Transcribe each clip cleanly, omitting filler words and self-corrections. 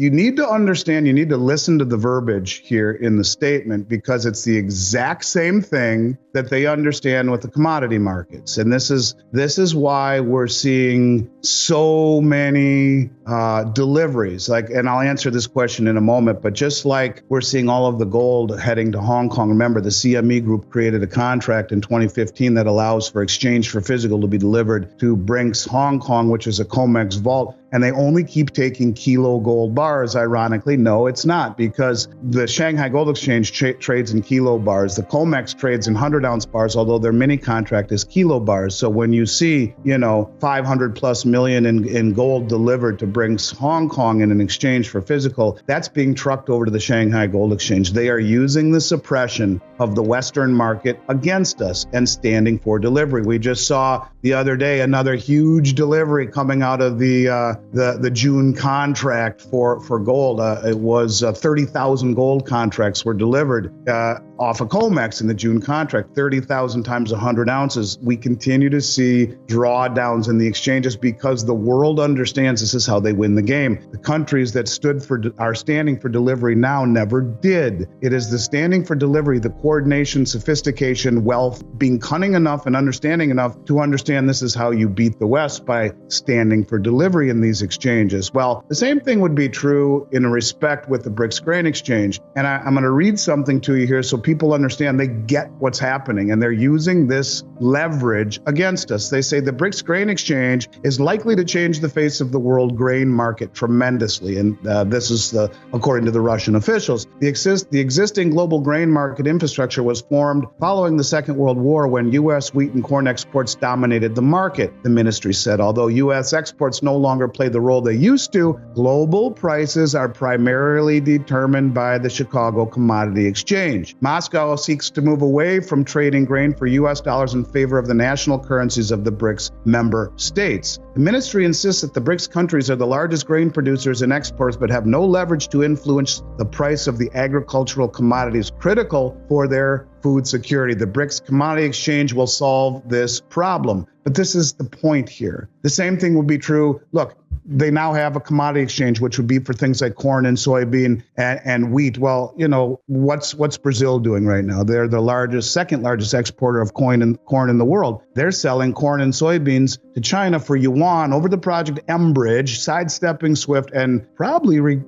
You need to understand, you need to listen to the verbiage here in the statement, because it's the exact same thing that they understand with the commodity markets. And this is why we're seeing so many deliveries. And I'll answer this question in a moment, but just like we're seeing all of the gold heading to Hong Kong, remember the CME Group created a contract in 2015 that allows for exchange for physical to be delivered to Brinks Hong Kong, which is a COMEX vault. And they only keep taking kilo gold bars, ironically. No, it's not, because the Shanghai Gold Exchange trades in kilo bars. The COMEX trades in 100-ounce bars, although their mini contract is kilo bars. So when you see, 500 plus million in gold delivered to Brinks Hong Kong in an exchange for physical, that's being trucked over to the Shanghai Gold Exchange. They are using the suppression of the Western market against us and standing for delivery. We just saw the other day another huge delivery coming out of the June contract for gold. It was 30,000 gold contracts were delivered off of COMEX in the June contract, 30,000 times 100 ounces. We continue to see drawdowns in the exchanges because the world understands this is how they win the game. The countries that are standing for delivery now never did. It is the standing for delivery, the coordination, sophistication, wealth, being cunning enough and understanding enough to understand this is how you beat the West, by standing for delivery in these exchanges. Well, the same thing would be true in respect with the BRICS Grain Exchange. And I'm going to read something to you here so people understand, they get what's happening, and they're using this leverage against us. They say the BRICS Grain Exchange is likely to change the face of the world grain market tremendously. And this is according to the Russian officials. The existing global grain market infrastructure was formed following the Second World War, when U.S. wheat and corn exports dominated the market, the ministry said. Although U.S. exports no longer play the role they used to, global prices are primarily determined by the Chicago Commodity Exchange. Moscow seeks to move away from trading grain for U.S. dollars in favor of the national currencies of the BRICS member states. The ministry insists that the BRICS countries are the largest grain producers and exporters, but have no leverage to influence the price of the agricultural commodities critical for their food security. The BRICS Commodity Exchange will solve this problem. But this is the point here. The same thing would be true. Look, they now have a commodity exchange, which would be for things like corn and soybean and wheat. Well, what's Brazil doing right now? They're the second largest exporter of corn in the world. They're selling corn and soybeans to China for yuan over the project mBridge, sidestepping SWIFT, and probably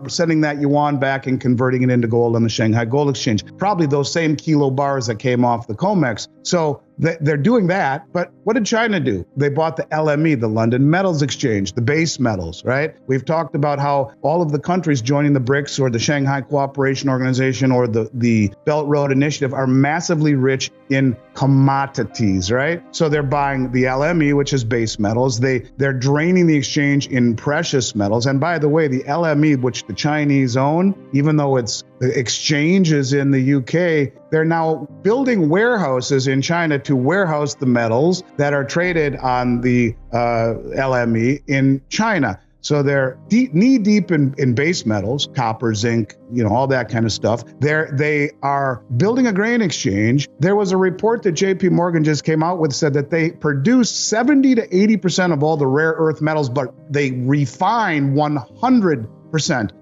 sending that yuan back and converting it into gold on the Shanghai Gold Exchange. Probably those same kilo bars that came off the COMEX. So they're doing that, but what did China do? They bought the LME, the London Metals Exchange, the base metals, right? We've talked about how all of the countries joining the BRICS or the Shanghai Cooperation Organization or the Belt Road Initiative are massively rich in commodities, right? So they're buying the LME, which is base metals. They're draining the exchange in precious metals. And by the way, the LME, which the Chinese own, even though the exchange is in the UK, they're now building warehouses in China to warehouse the metals that are traded on the LME in China. So they're knee deep in base metals, copper, zinc, all that kind of stuff. They are building a grain exchange. There was a report that JP Morgan just came out with, said that they produce 70 to 80% of all the rare earth metals, but they refine 100%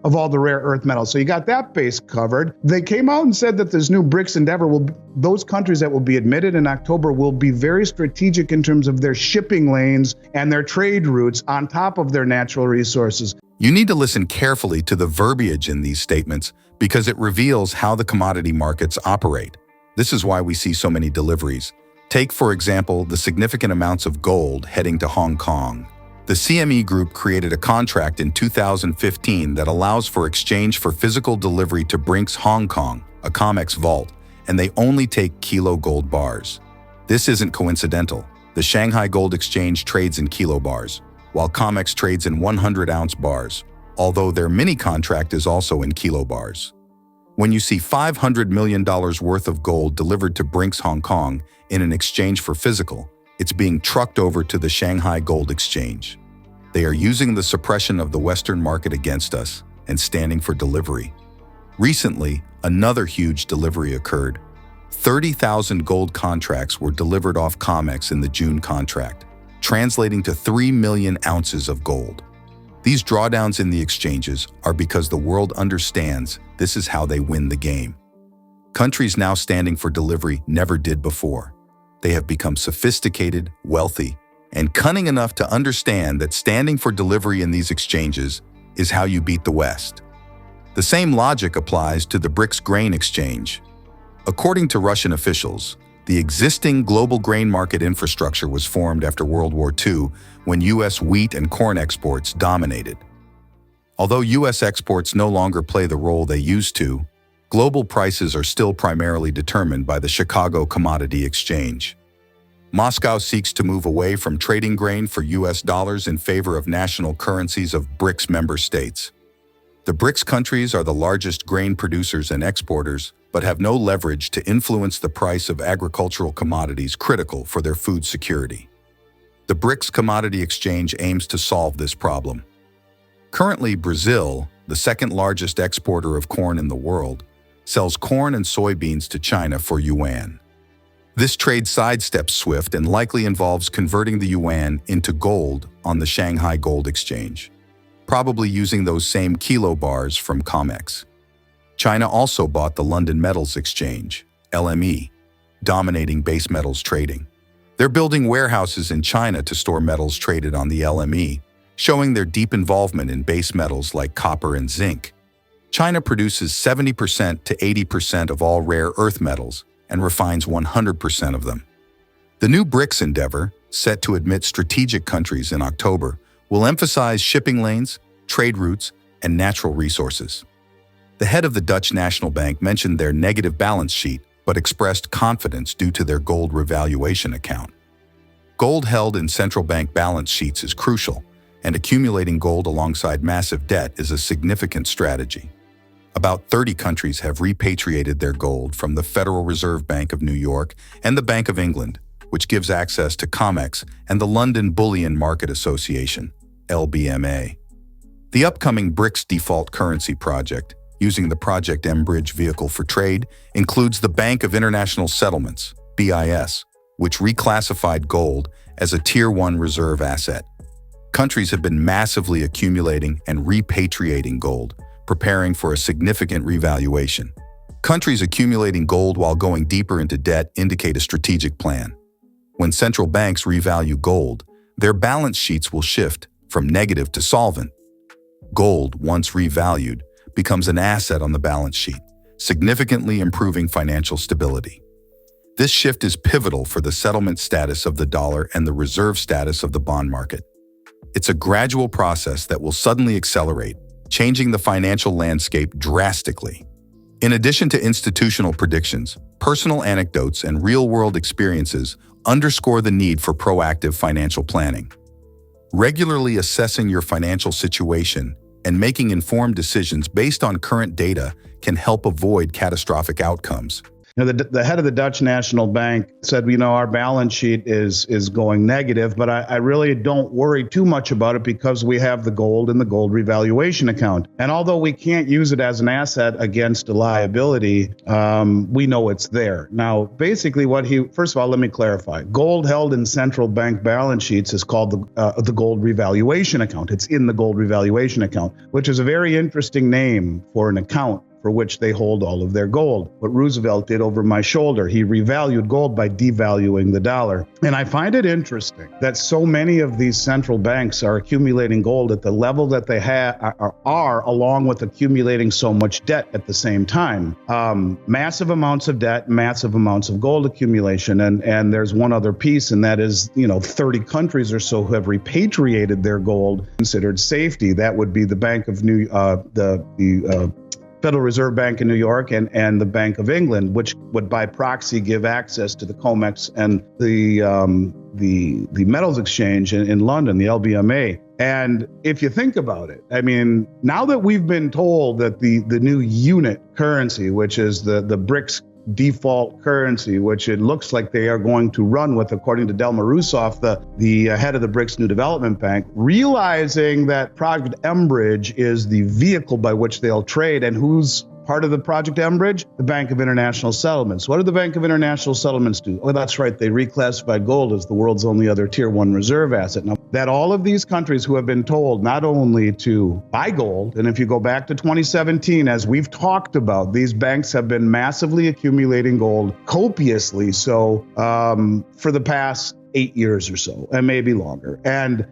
of all the rare earth metals. So you got that base covered. They came out and said that this new BRICS endeavor those countries that will be admitted in October will be very strategic in terms of their shipping lanes and their trade routes on top of their natural resources. You need to listen carefully to the verbiage in these statements because it reveals how the commodity markets operate. This is why we see so many deliveries. Take, for example, the significant amounts of gold heading to Hong Kong. The CME Group created a contract in 2015 that allows for exchange for physical delivery to Brinks Hong Kong, a COMEX vault, and they only take kilo gold bars. This isn't coincidental. The Shanghai Gold Exchange trades in kilo bars, while COMEX trades in 100-ounce bars, although their mini contract is also in kilo bars. When you see $500 million worth of gold delivered to Brinks Hong Kong in an exchange for physical, it's being trucked over to the Shanghai Gold Exchange. They are using the suppression of the Western market against us and standing for delivery. Recently, another huge delivery occurred. 30,000 gold contracts were delivered off COMEX in the June contract, translating to 3 million ounces of gold. These drawdowns in the exchanges are because the world understands this is how they win the game. Countries now standing for delivery never did before. They have become sophisticated, wealthy, and cunning enough to understand that standing for delivery in these exchanges is how you beat the West. The same logic applies to the BRICS grain exchange. According to Russian officials, the existing global grain market infrastructure was formed after World War II when U.S. wheat and corn exports dominated. Although U.S. exports no longer play the role they used to, global prices are still primarily determined by the Chicago Commodity Exchange. Moscow seeks to move away from trading grain for U.S. dollars in favor of national currencies of BRICS member states. The BRICS countries are the largest grain producers and exporters, but have no leverage to influence the price of agricultural commodities critical for their food security. The BRICS Commodity Exchange aims to solve this problem. Currently, Brazil, the second largest exporter of corn in the world, sells corn and soybeans to China for yuan. This trade sidesteps SWIFT and likely involves converting the yuan into gold on the Shanghai Gold Exchange, probably using those same kilobars from COMEX. China also bought the London Metals Exchange, LME, dominating base metals trading. They're building warehouses in China to store metals traded on the LME, showing their deep involvement in base metals like copper and zinc. China produces 70% to 80% of all rare earth metals and refines 100% of them. The new BRICS endeavor, set to admit strategic countries in October, will emphasize shipping lanes, trade routes, and natural resources. The head of the Dutch National Bank mentioned their negative balance sheet, but expressed confidence due to their gold revaluation account. Gold held in central bank balance sheets is crucial, and accumulating gold alongside massive debt is a significant strategy. About 30 countries have repatriated their gold from the Federal Reserve Bank of New York and the Bank of England, which gives access to COMEX and the London Bullion Market Association, LBMA. The upcoming BRICS default currency project, using the Project mBridge vehicle for trade, includes the Bank of International Settlements, BIS, which reclassified gold as a Tier 1 reserve asset. Countries have been massively accumulating and repatriating gold, preparing for a significant revaluation. Countries accumulating gold while going deeper into debt indicate a strategic plan. When central banks revalue gold, their balance sheets will shift from negative to solvent. Gold, once revalued, becomes an asset on the balance sheet, significantly improving financial stability. This shift is pivotal for the settlement status of the dollar and the reserve status of the bond market. It's a gradual process that will suddenly accelerate, changing the financial landscape drastically. In addition to institutional predictions, personal anecdotes and real-world experiences underscore the need for proactive financial planning. Regularly assessing your financial situation and making informed decisions based on current data can help avoid catastrophic outcomes. The head of the Dutch National Bank said, our balance sheet is going negative, but I really don't worry too much about it because we have the gold and the gold revaluation account. And although we can't use it as an asset against a liability, we know it's there. Now, basically first of all, let me clarify. Gold held in central bank balance sheets is called the gold revaluation account. It's in the gold revaluation account, which is a very interesting name for an account for which they hold all of their gold. What Roosevelt did over my shoulder, he revalued gold by devaluing the dollar. And I find it interesting that so many of these central banks are accumulating gold at the level that they are, along with accumulating so much debt at the same time. Massive amounts of debt, massive amounts of gold accumulation. And there's one other piece, and that is, 30 countries or so who have repatriated their gold, considered safety. That would be the Bank of the Federal Reserve Bank in New York and the Bank of England, which would by proxy give access to the COMEX and the Metals Exchange in London, the LBMA. And if you think about it, now that we've been told that the new unit currency, which is the BRICS default currency, which it looks like they are going to run with, according to Dilma Rousseff, the head of the BRICS New Development Bank, realizing that Project mBridge is the vehicle by which they'll trade. And who's part of the Project mBridge? The Bank of International Settlements. What do the Bank of International Settlements do? Oh, that's right. They reclassified gold as the world's only other Tier 1 reserve asset. Now, that all of these countries who have been told not only to buy gold, and if you go back to 2017, as we've talked about, these banks have been massively accumulating gold, copiously so, for the past 8 years or so, and maybe longer, and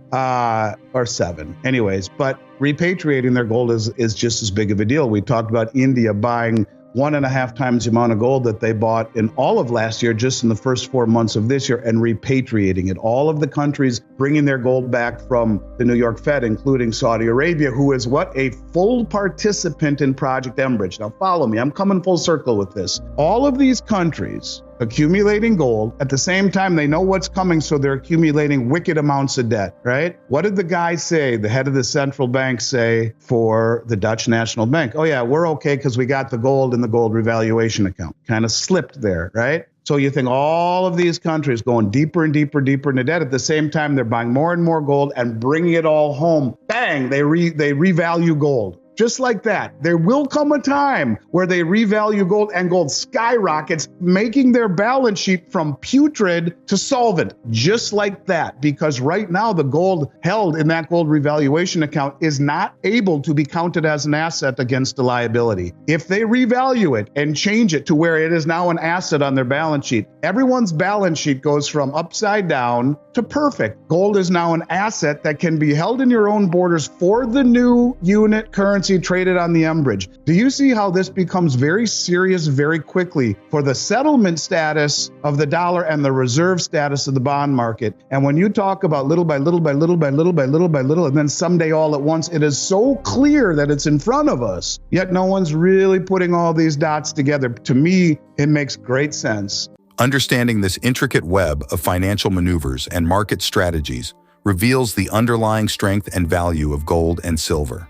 or 7. Anyways, but repatriating their gold is just as big of a deal. We talked about India buying 1.5 times the amount of gold that they bought in all of last year, just in the first 4 months of this year, and repatriating it. All of the countries bringing their gold back from the New York Fed, including Saudi Arabia, who is a full participant in Project Enbridge. Now follow me, I'm coming full circle with this. All of these countries accumulating gold. At the same time, they know what's coming, so they're accumulating wicked amounts of debt, right? What did the guy say, the head of the central bank say for the Dutch National Bank? Oh yeah, we're okay because we got the gold in the gold revaluation account. Kind of slipped there, right? So you think all of these countries going deeper and deeper into debt. At the same time, they're buying more and more gold and bringing it all home. Bang, they revalue gold. Just like that, there will come a time where they revalue gold and gold skyrockets, making their balance sheet from putrid to solvent, just like that. Because right now, the gold held in that gold revaluation account is not able to be counted as an asset against a liability. If they revalue it and change it to where it is now an asset on their balance sheet, everyone's balance sheet goes from upside down to perfect. Gold is now an asset that can be held in your own borders for the new unit currency traded on the Enbridge. Do you see how this becomes very serious very quickly for the settlement status of the dollar and the reserve status of the bond market? And when you talk about little by little by little by little by little by little, and then someday all at once, it is so clear that it's in front of us, yet no one's really putting all these dots together. To me, it makes great sense. Understanding this intricate web of financial maneuvers and market strategies reveals the underlying strength and value of gold and silver.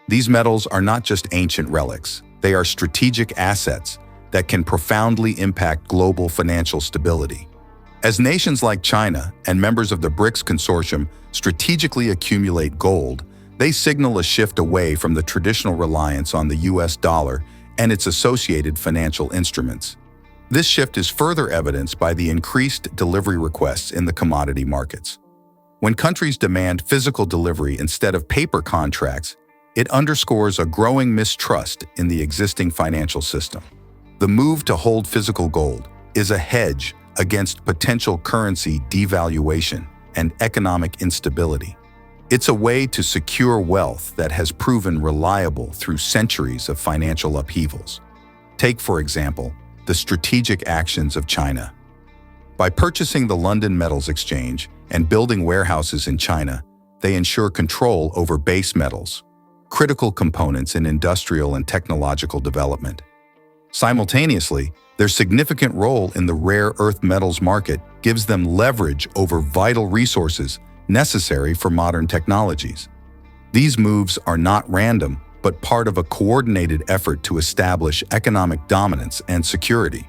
These metals are not just ancient relics, they are strategic assets that can profoundly impact global financial stability. As nations like China and members of the BRICS consortium strategically accumulate gold, they signal a shift away from the traditional reliance on the US dollar and its associated financial instruments. This shift is further evidenced by the increased delivery requests in the commodity markets. When countries demand physical delivery instead of paper contracts, it underscores a growing mistrust in the existing financial system. The move to hold physical gold is a hedge against potential currency devaluation and economic instability. It's a way to secure wealth that has proven reliable through centuries of financial upheavals. Take, for example, the strategic actions of China. By purchasing the London Metals Exchange and building warehouses in China, they ensure control over base metals, critical components in industrial and technological development. Simultaneously, their significant role in the rare earth metals market gives them leverage over vital resources necessary for modern technologies. These moves are not random, but part of a coordinated effort to establish economic dominance and security.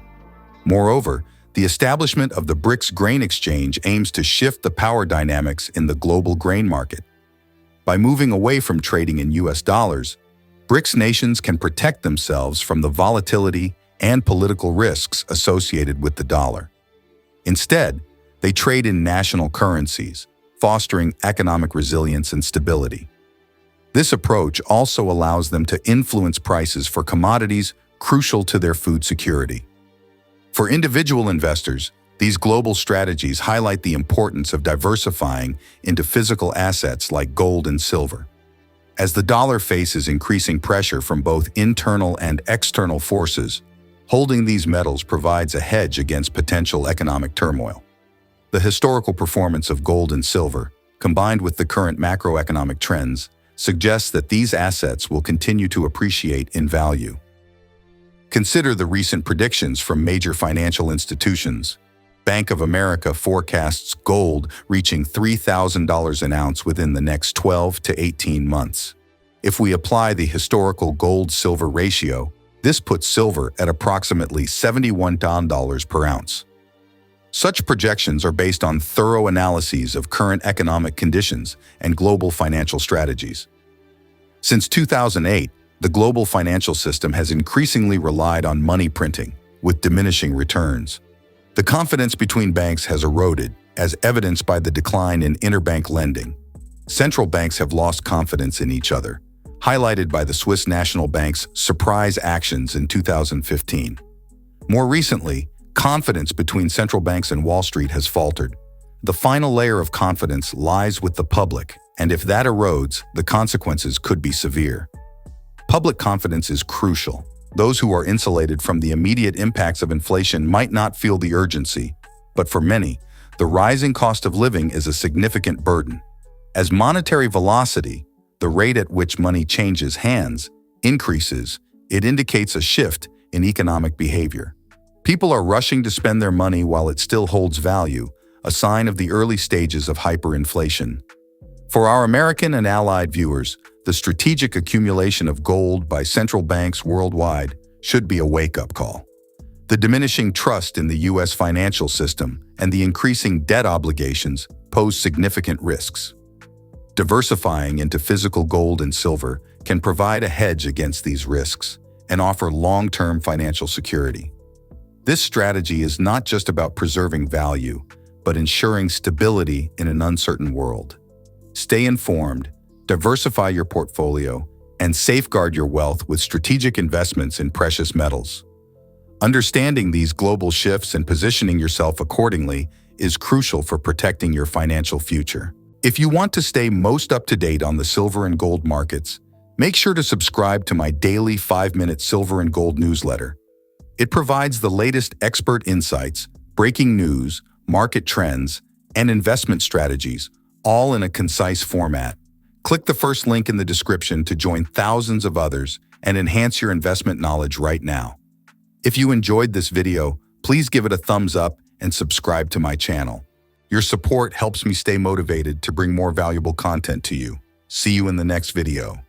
Moreover, the establishment of the BRICS Grain Exchange aims to shift the power dynamics in the global grain market. By moving away from trading in US dollars, BRICS nations can protect themselves from the volatility and political risks associated with the dollar. Instead, they trade in national currencies, fostering economic resilience and stability. This approach also allows them to influence prices for commodities crucial to their food security. For individual investors, these global strategies highlight the importance of diversifying into physical assets like gold and silver. As the dollar faces increasing pressure from both internal and external forces, holding these metals provides a hedge against potential economic turmoil. The historical performance of gold and silver, combined with the current macroeconomic trends, suggests that these assets will continue to appreciate in value. Consider the recent predictions from major financial institutions. Bank of America forecasts gold reaching $3,000 an ounce within the next 12 to 18 months. If we apply the historical gold-silver ratio, this puts silver at approximately $71 per ounce. Such projections are based on thorough analyses of current economic conditions and global financial strategies. Since 2008, the global financial system has increasingly relied on money printing, with diminishing returns. The confidence between banks has eroded, as evidenced by the decline in interbank lending. Central banks have lost confidence in each other, highlighted by the Swiss National Bank's surprise actions in 2015. More recently, confidence between central banks and Wall Street has faltered. The final layer of confidence lies with the public, and if that erodes, the consequences could be severe. Public confidence is crucial. Those who are insulated from the immediate impacts of inflation might not feel the urgency, but for many, the rising cost of living is a significant burden. As monetary velocity, the rate at which money changes hands, increases, it indicates a shift in economic behavior. People are rushing to spend their money while it still holds value, a sign of the early stages of hyperinflation. For our American and allied viewers, the strategic accumulation of gold by central banks worldwide should be a wake-up call. The diminishing trust in the U.S. financial system and the increasing debt obligations pose significant risks. Diversifying into physical gold and silver can provide a hedge against these risks and offer long-term financial security. This strategy is not just about preserving value, but ensuring stability in an uncertain world. Stay informed, diversify your portfolio, and safeguard your wealth with strategic investments in precious metals. Understanding these global shifts and positioning yourself accordingly is crucial for protecting your financial future. If you want to stay most up-to-date on the silver and gold markets, make sure to subscribe to my daily 5-minute silver and gold newsletter. It provides the latest expert insights, breaking news, market trends, and investment strategies, all in a concise format. Click the first link in the description to join thousands of others and enhance your investment knowledge right now. If you enjoyed this video, please give it a thumbs up and subscribe to my channel. Your support helps me stay motivated to bring more valuable content to you. See you in the next video.